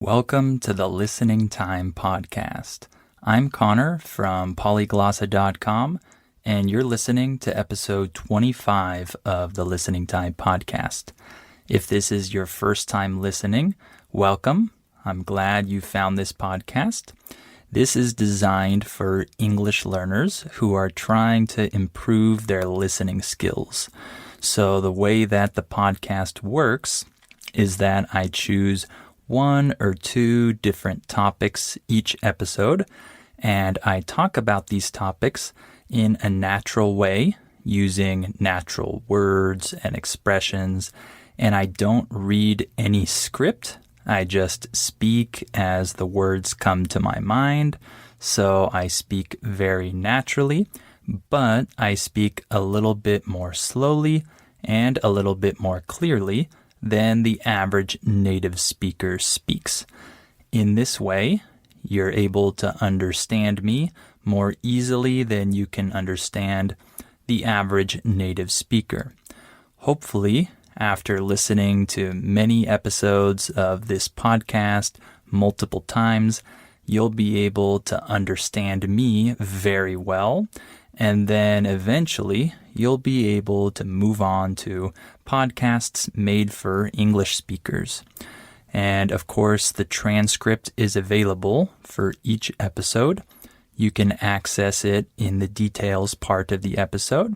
Welcome to the Listening Time Podcast. I'm Connor from polyglossa.com, and you're listening to episode 25 of the Listening Time Podcast. If this is your first time listening, welcome. I'm glad you found this podcast. This is designed for English learners who are trying to improve their listening skills. So the way that the podcast works is that I choose one or two different topics each episode, and I talk about these topics in a natural way using natural words and expressions, and I don't read any script. I just speak as the words come to my mind, so I speak very naturally, but I speak a little bit more slowly and a little bit more clearly than the average native speaker speaks. In this way, you're able to understand me more easily than you can understand the average native speaker. Hopefully, after listening to many episodes of this podcast multiple times, you'll be able to understand me very well, and then eventually you'll be able to move on to podcasts made for English speakers. And of course, the transcript is available for each episode. You can access it in the details part of the episode.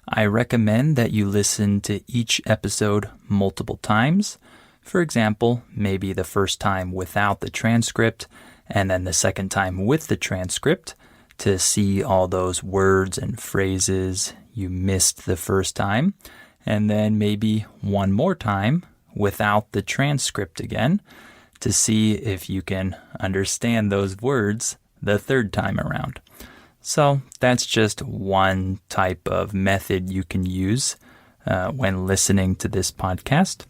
I recommend that you listen to each episode multiple times. For example, maybe the first time without the transcript, and then the second time with the transcript to see all those words and phrases you missed the first time, and then maybe one more time without the transcript again to see if you can understand those words the third time around. So that's just one type of method you can use when listening to this podcast.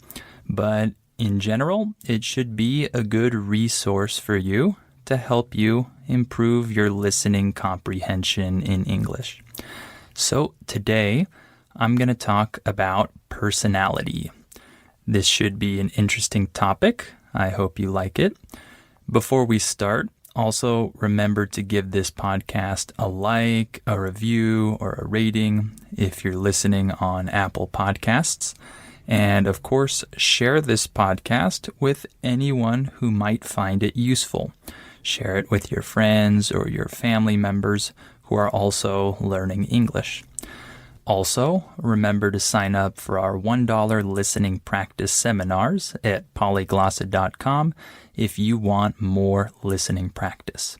But in general, it should be a good resource for you to help you improve your listening comprehension in English. So today, I'm going to talk about personality. This should be an interesting topic. I hope you like it. Before we start, also remember to give this podcast a like, a review, or a rating if you're listening on Apple Podcasts. And of course, share this podcast with anyone who might find it useful. Share it with your friends or your family members who are also learning English. Also, remember to sign up for our $1 listening practice seminars at polyglossa.com if you want more listening practice.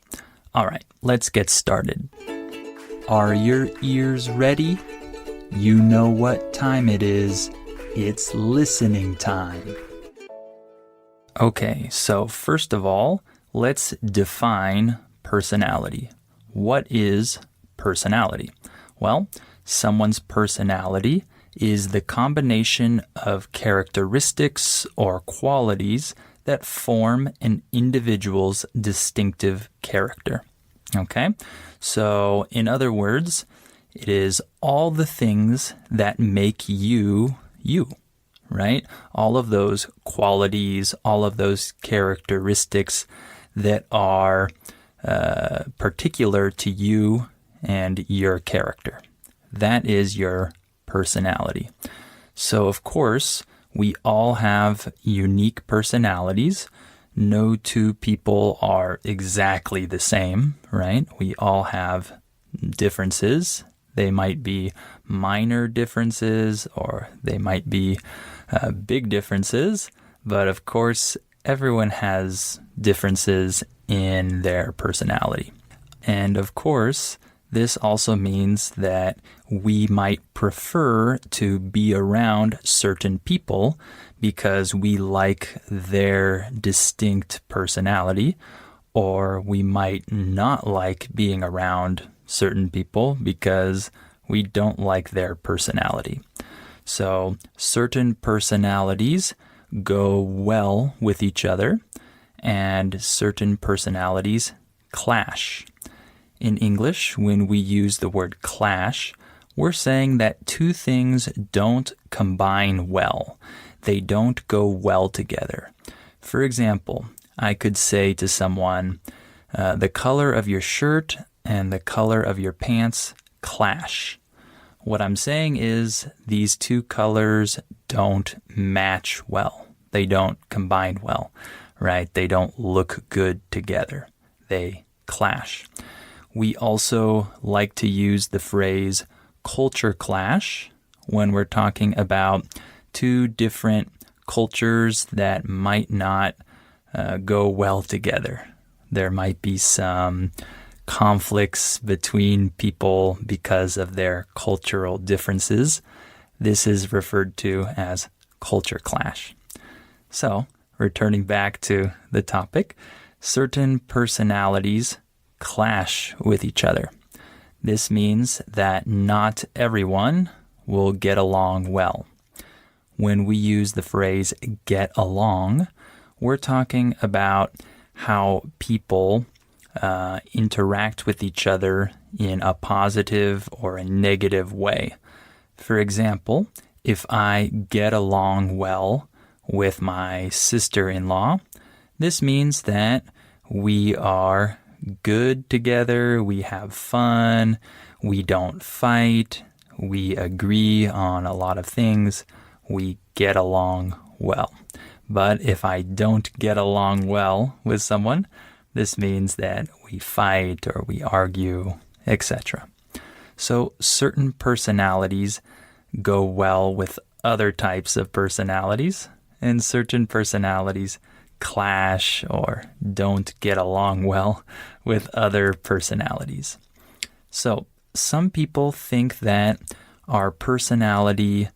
All right, let's get started. Are your ears ready? You know what time it is. It's listening time. Okay, so first of all, let's define personality. What is personality? Well, someone's personality is the combination of characteristics or qualities that form an individual's distinctive character. Okay? So, in other words, it is all the things that make you, you, right? All of those qualities, all of those characteristics that are particular to you and your character. That is your personality. So, of course, we all have unique personalities. No two people are exactly the same, right? We all have differences. They might be minor differences or they might be big differences. But of course, everyone has differences in their personality. And of course, this also means that we might prefer to be around certain people because we like their distinct personality, or we might not like being around certain people because we don't like their personality. So certain personalities go well with each other, and certain personalities clash. In English, when we use the word clash, we're saying that two things don't combine well. They don't go well together. For example, I could say to someone, the color of your shirt and the color of your pants clash. What I'm saying is these two colors don't match well. They don't combine well, right? They don't look good together. They clash. We also like to use the phrase culture clash when we're talking about two different cultures that might not go well together. There might be some conflicts between people because of their cultural differences. This is referred to as culture clash. So, returning back to the topic, certain personalities clash with each other. This means that not everyone will get along well. When we use the phrase get along, we're talking about how people interact with each other in a positive or a negative way. For example, if I get along well with my sister-in-law, this means that we are good together, we have fun, we don't fight, we agree on a lot of things, we get along well. But if I don't get along well with someone, this means that we fight or we argue, etc. So certain personalities go well with other types of personalities, and certain personalities clash or don't get along well with other personalities. So some people think that our personality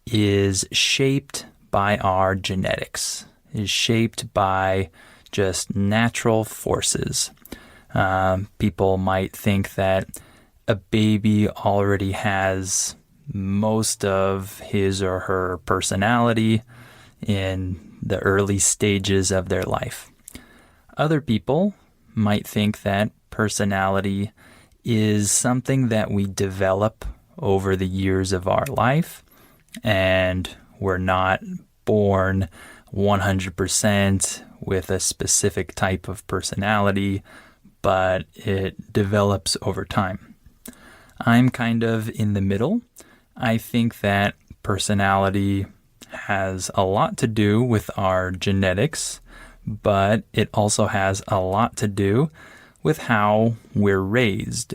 is shaped by our genetics, is shaped by just natural forces. People might think that a baby already has most of his or her personality in the early stages of their life. Other people might think that personality is something that we develop over the years of our life, and we're not born 100% with a specific type of personality, but it develops over time. I'm kind of in the middle. I think that personality has a lot to do with our genetics, but it also has a lot to do with how we're raised,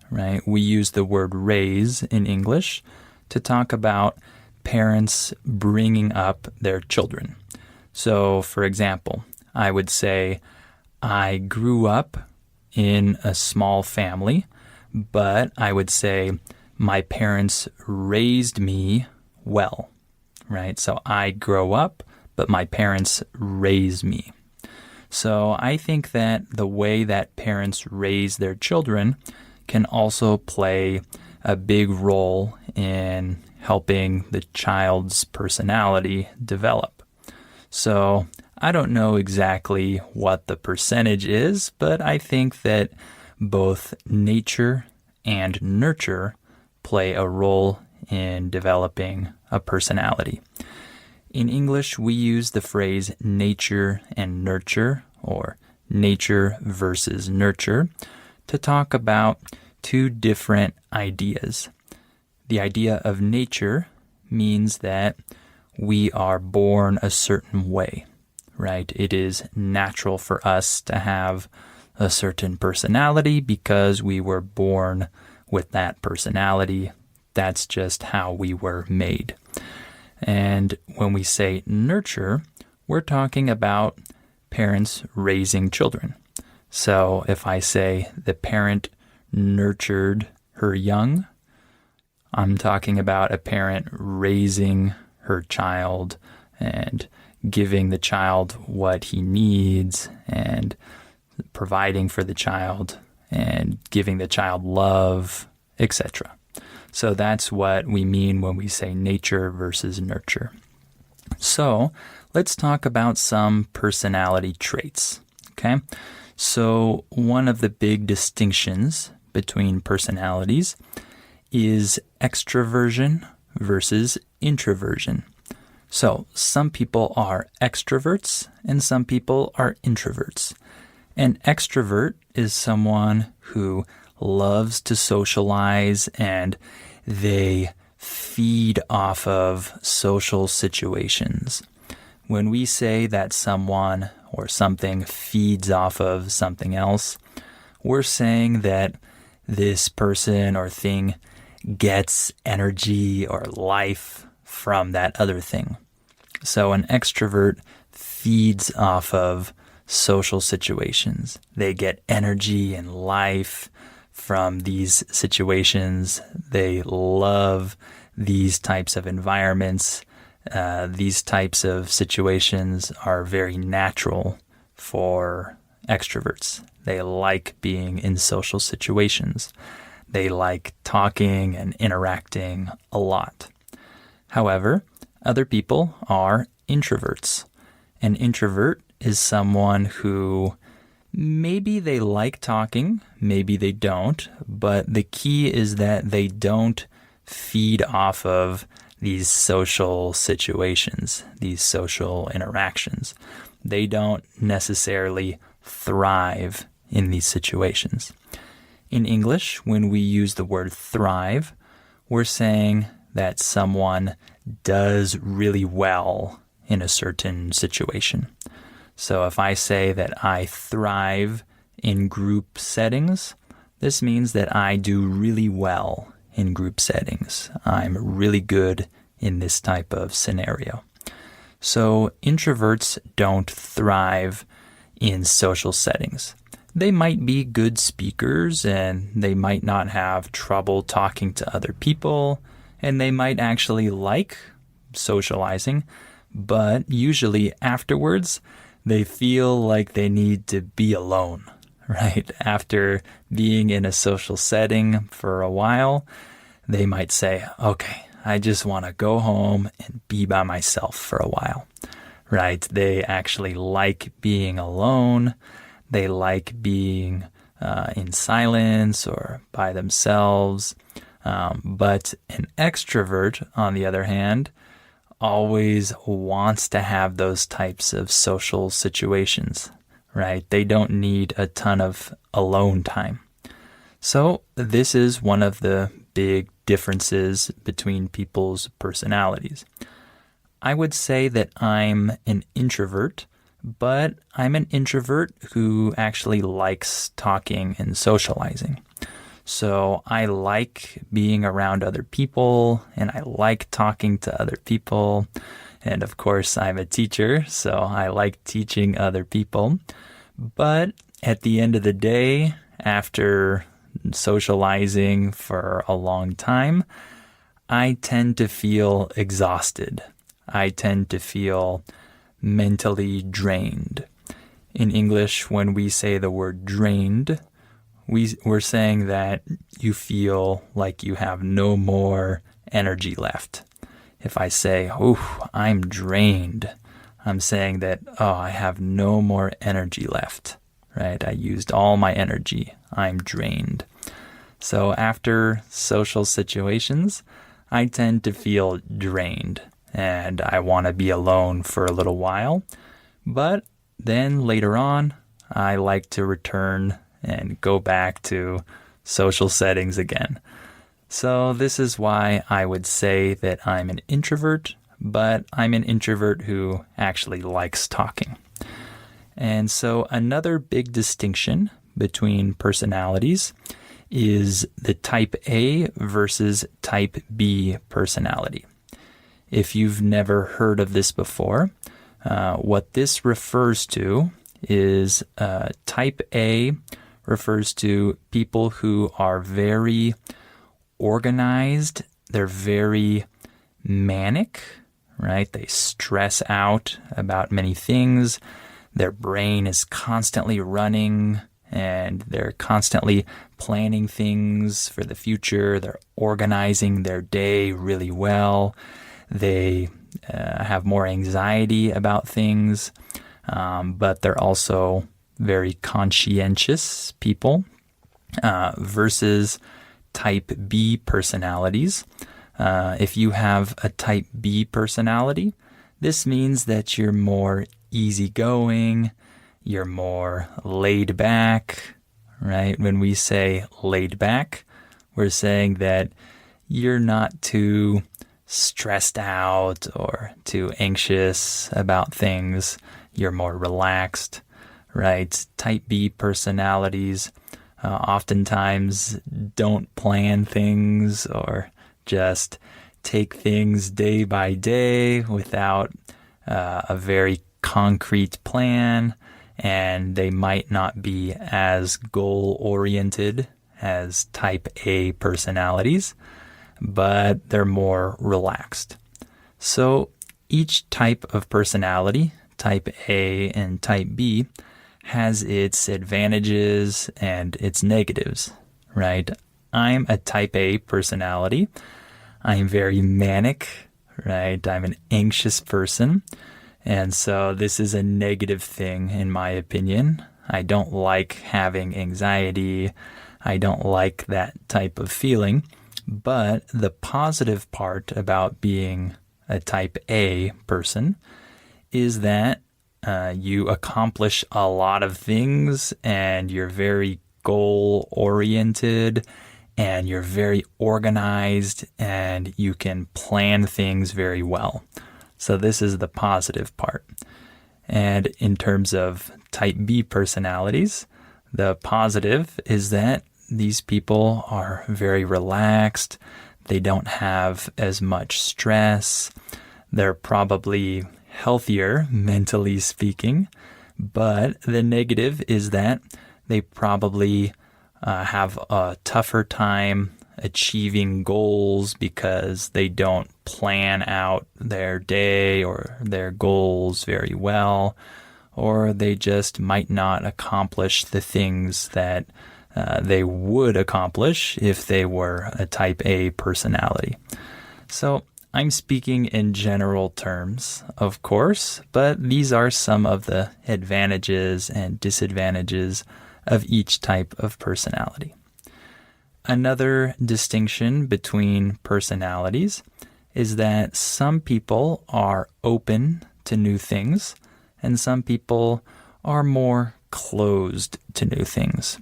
right? We use the word raise in English to talk about parents bringing up their children. So, for example, I would say, I grew up in a small family, but I would say my parents raised me well, right? So I grow up, but my parents raise me. So I think that the way that parents raise their children can also play a big role in helping the child's personality develop. So I don't know exactly what the percentage is, but I think that both nature and nurture play a role in developing a personality. In English, we use the phrase nature and nurture, or nature versus nurture, to talk about two different ideas. The idea of nature means that we are born a certain way, right? It is natural for us to have a certain personality because we were born with that personality. That's just how we were made. And when we say nurture, we're talking about parents raising children. So if I say the parent nurtured her young, I'm talking about a parent raising her child and giving the child what he needs and providing for the child and giving the child love, etc. So that's what we mean when we say nature versus nurture. So let's talk about some personality traits, okay? So one of the big distinctions between personalities is extroversion versus introversion. So some people are extroverts and some people are introverts. An extrovert is someone who loves to socialize and they feed off of social situations. When we say that someone or something feeds off of something else, we're saying that this person or thing gets energy or life from that other thing. So an extrovert feeds off of social situations. They get energy and life from these situations. They love these types of environments. These types of situations are very natural for extroverts. They like being in social situations. They like talking and interacting a lot. However, other people are introverts. An introvert is someone who maybe they like talking, maybe they don't, but the key is that they don't feed off of these social situations, these social interactions. They don't necessarily thrive in these situations. In English, when we use the word thrive, we're saying that someone does really well in a certain situation. So if I say that I thrive in group settings, this means that I do really well in group settings. I'm really good in this type of scenario. So introverts don't thrive in social settings. They might be good speakers and they might not have trouble talking to other people, and they might actually like socializing, but usually afterwards, they feel like they need to be alone, right? After being in a social setting for a while, they might say, okay, I just want to go home and be by myself for a while, right? They actually like being alone. They like being in silence or by themselves. But an extrovert, on the other hand, always wants to have those types of social situations, right? They don't need a ton of alone time. So this is one of the big differences between people's personalities. I would say that I'm an introvert, but I'm an introvert who actually likes talking and socializing. So I like being around other people and I like talking to other people. And of course, I'm a teacher, so I like teaching other people. But at the end of the day, after socializing for a long time, I tend to feel exhausted. I tend to feel mentally drained. In English, when we say the word drained, we're saying that you feel like you have no more energy left. If I say, oh, I'm drained, I'm saying that, oh, I have no more energy left, right? I used all my energy. I'm drained. So after social situations, I tend to feel drained and I want to be alone for a little while. But then later on, I like to return and go back to social settings again. So this is why I would say that I'm an introvert, but I'm an introvert who actually likes talking. And so another big distinction between personalities is the type A versus type B personality. If you've never heard of this before, what this refers to is type A refers to people who are very organized. They're very manic, right? They stress out about many things. Their brain is constantly running and they're constantly planning things for the future. They're organizing their day really well. They have more anxiety about things, but they're also very conscientious people versus type B personalities. If you have a type B personality, This means that you're more easygoing, you're more laid back, right? When we say laid back, we're saying that you're not too stressed out or too anxious about things. You're more relaxed, right? Type B personalities oftentimes don't plan things or just take things day by day without a very concrete plan, and they might not be as goal-oriented as type A personalities, but they're more relaxed. So each type of personality, type A and type B, has its advantages and its negatives, right? I'm a type A personality. I'm very manic, right? I'm an anxious person. And so this is a negative thing in my opinion. I don't like having anxiety. I don't like that type of feeling. But the positive part about being a type A person is that you accomplish a lot of things and you're very goal-oriented and you're very organized and you can plan things very well. So this is the positive part. And in terms of type B personalities, the positive is that these people are very relaxed. They don't have as much stress. They're probably healthier, mentally speaking. But the negative is that they probably have a tougher time achieving goals because they don't plan out their day or their goals very well, or they just might not accomplish the things that they would accomplish if they were a type A personality. So I'm speaking in general terms, of course, but these are some of the advantages and disadvantages of each type of personality. Another distinction between personalities is that some people are open to new things and some people are more closed to new things.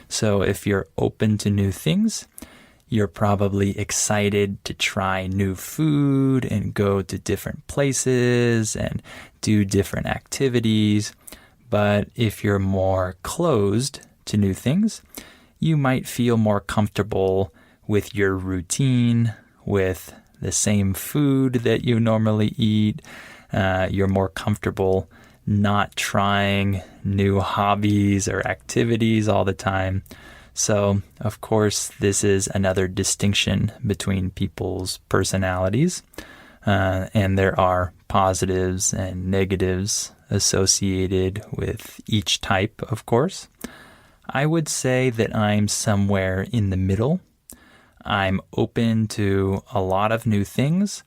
So if you're open to new things, you're probably excited to try new food and go to different places and do different activities. But if you're more closed to new things, you might feel more comfortable with your routine, with the same food that you normally eat. You're more comfortable not trying new hobbies or activities all the time. So, of course, this is another distinction between people's personalities, and there are positives and negatives associated with each type, of course. I would say that I'm somewhere in the middle. I'm open to a lot of new things,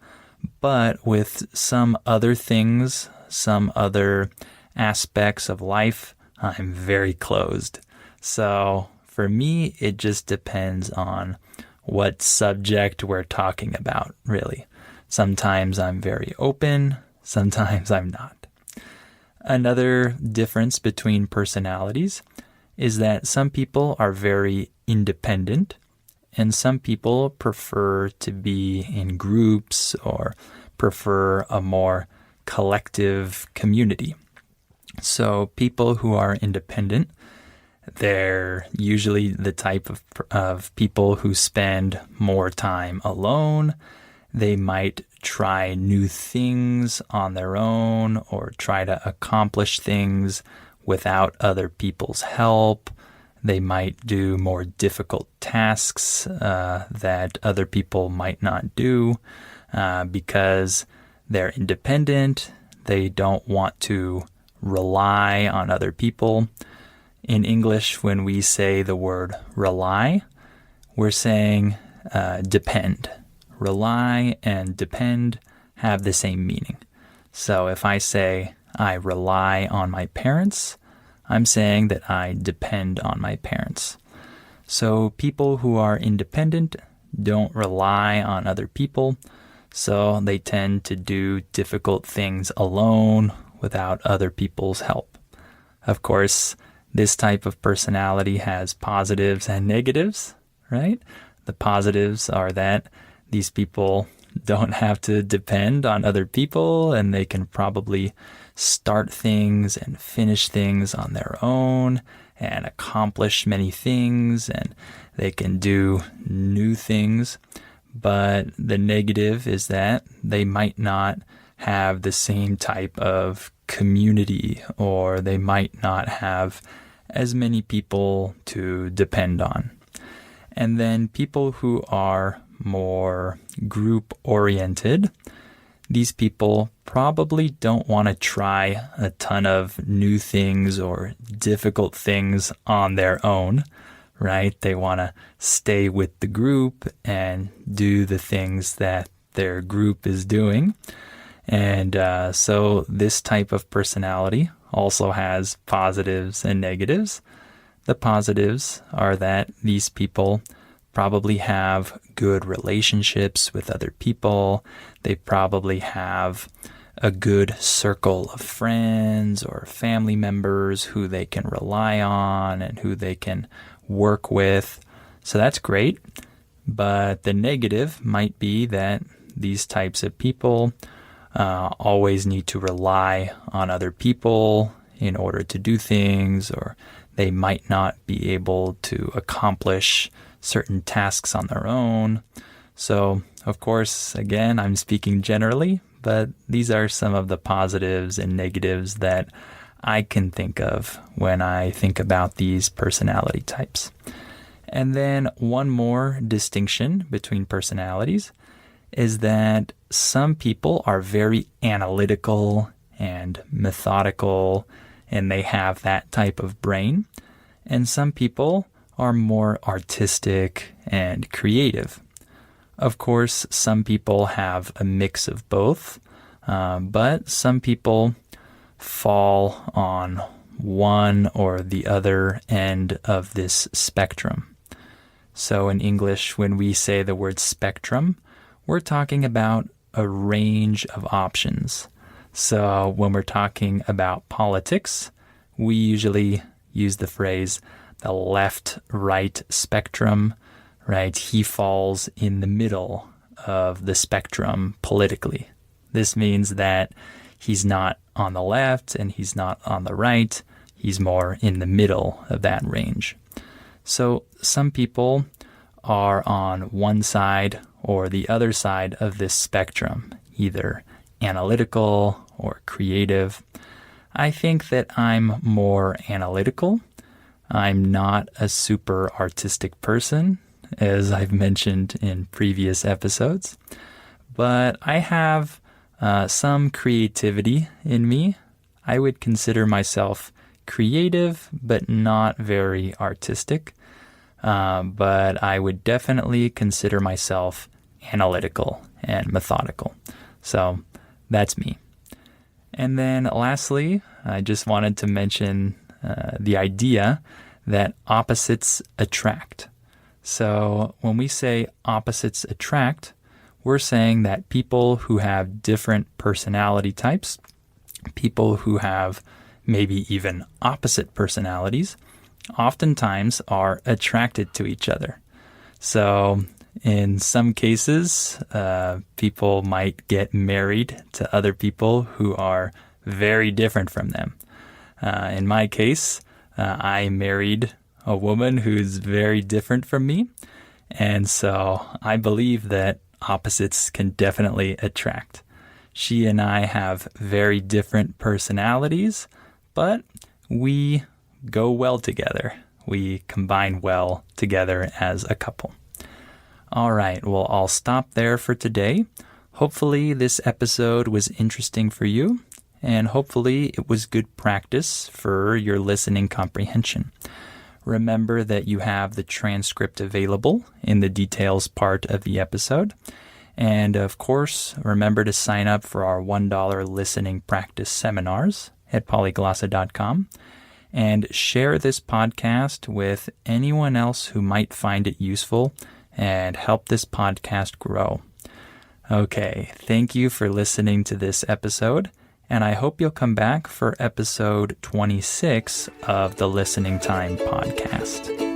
but with some other things, some other aspects of life, I'm very closed. So for me, it just depends on what subject we're talking about, really. Sometimes I'm very open, sometimes I'm not. Another difference between personalities is that some people are very independent and some people prefer to be in groups or prefer a more collective community. So people who are independent, they're usually the type of people who spend more time alone. They might try new things on their own or try to accomplish things without other people's help. They might do more difficult tasks that other people might not do because they're independent. They don't want to rely on other people. In English, when we say the word rely, we're saying depend. Rely and depend have the same meaning. So if I say I rely on my parents, I'm saying that I depend on my parents. So people who are independent don't rely on other people. So they tend to do difficult things alone without other people's help. Of course, this type of personality has positives and negatives, right? The positives are that these people don't have to depend on other people, and they can probably start things and finish things on their own and accomplish many things, and they can do new things. But the negative is that they might not have the same type of community, or they might not have as many people to depend on. And then people who are more group-oriented, these people probably don't want to try a ton of new things or difficult things on their own, right? They want to stay with the group and do the things that their group is doing. And so this type of personality also has positives and negatives. The positives are that these people probably have good relationships with other people. They probably have a good circle of friends or family members who they can rely on and who they can work with. So that's great. But the negative might be that these types of people always need to rely on other people in order to do things, or they might not be able to accomplish certain tasks on their own. So, of course, again, I'm speaking generally, but these are some of the positives and negatives that I can think of when I think about these personality types. And then one more distinction between personalities is that some people are very analytical and methodical, and they have that type of brain. And some people are more artistic and creative. Of course, some people have a mix of both, but some people fall on one or the other end of this spectrum. So in English, when we say the word spectrum, we're talking about a range of options. So when we're talking about politics, we usually use the phrase the left-right spectrum, right? He falls in the middle of the spectrum politically. This means that he's not on the left and he's not on the right. He's more in the middle of that range. So some people are on one side or the other side of this spectrum, either analytical or creative. I think that I'm more analytical. I'm not a super artistic person, as I've mentioned in previous episodes, but I have some creativity in me. I would consider myself creative, but not very artistic. But I would definitely consider myself analytical and methodical. So that's me. And then lastly, I just wanted to mention the idea that opposites attract. So when we say opposites attract, we're saying that people who have different personality types, people who have maybe even opposite personalities, oftentimes are attracted to each other. So in some cases, people might get married to other people who are very different from them. In my case, I married a woman who's very different from me. And so I believe that opposites can definitely attract. She and I have very different personalities, but we go well together. We combine well together as a couple. All right, well, I'll stop there for today. Hopefully this episode was interesting for you, and hopefully it was good practice for your listening comprehension. Remember that you have the transcript available in the details part of the episode. And of course, remember to sign up for our $1 listening practice seminars at polyglossa.com. And share this podcast with anyone else who might find it useful and help this podcast grow. Okay, thank you for listening to this episode, and I hope you'll come back for episode 26 of the Listening Time podcast.